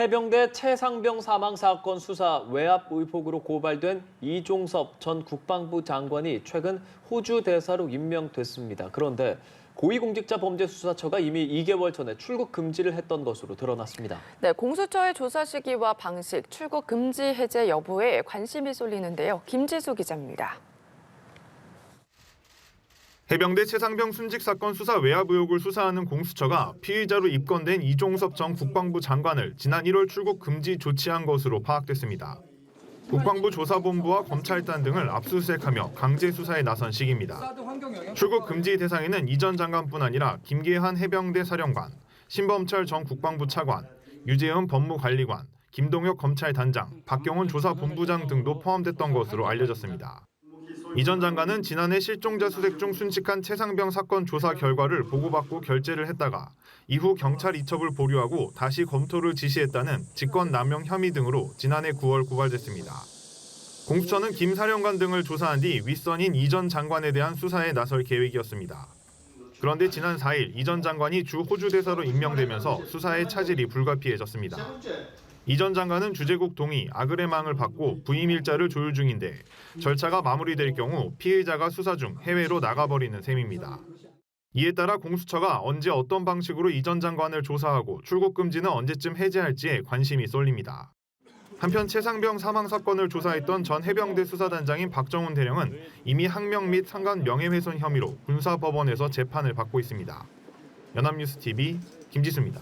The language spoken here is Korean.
해병대 최상병 사망 사건 수사 외압 의혹으로 고발된 이종섭 전 국방부 장관이 최근 호주 대사로 임명됐습니다. 그런데 고위공직자범죄수사처가 이미 2개월 전에 출국 금지를 했던 것으로 드러났습니다. 네, 공수처의 조사 시기와 방식, 출국 금지 해제 여부에 관심이 쏠리는데요. 김지수 기자입니다. 해병대 최상병 순직 사건 수사 외압 의혹을 수사하는 공수처가 피의자로 입건된 이종섭 전 국방부 장관을 지난 1월 출국 금지 조치한 것으로 파악됐습니다. 국방부 조사본부와 검찰단 등을 압수수색하며 강제 수사에 나선 시기입니다. 출국 금지 대상에는 이 전 장관뿐 아니라 김계한 해병대 사령관, 신범철 전 국방부 차관, 유재흠 법무관리관, 김동혁 검찰단장, 박경훈 조사본부장 등도 포함됐던 것으로 알려졌습니다. 이 전 장관은 지난해 실종자 수색 중 순직한 최상병 사건 조사 결과를 보고받고 결재를 했다가 이후 경찰 이첩을 보류하고 다시 검토를 지시했다는 직권남용 혐의 등으로 지난해 9월 고발됐습니다. 공수처는 김 사령관 등을 조사한 뒤 윗선인 이 전 장관에 대한 수사에 나설 계획이었습니다. 그런데 지난 4일 이 전 장관이 주 호주 대사로 임명되면서 수사의 차질이 불가피해졌습니다. 이 전 장관은 주재국 동의, 아그레망을 받고 부임 일자를 조율 중인데 절차가 마무리될 경우 피의자가 수사 중 해외로 나가버리는 셈입니다. 이에 따라 공수처가 언제 어떤 방식으로 이 전 장관을 조사하고 출국 금지는 언제쯤 해제할지에 관심이 쏠립니다. 한편 최상병 사망 사건을 조사했던 전 해병대 수사단장인 박정훈 대령은 이미 항명 및 상관 명예훼손 혐의로 군사법원에서 재판을 받고 있습니다. 연합뉴스TV 김지수입니다.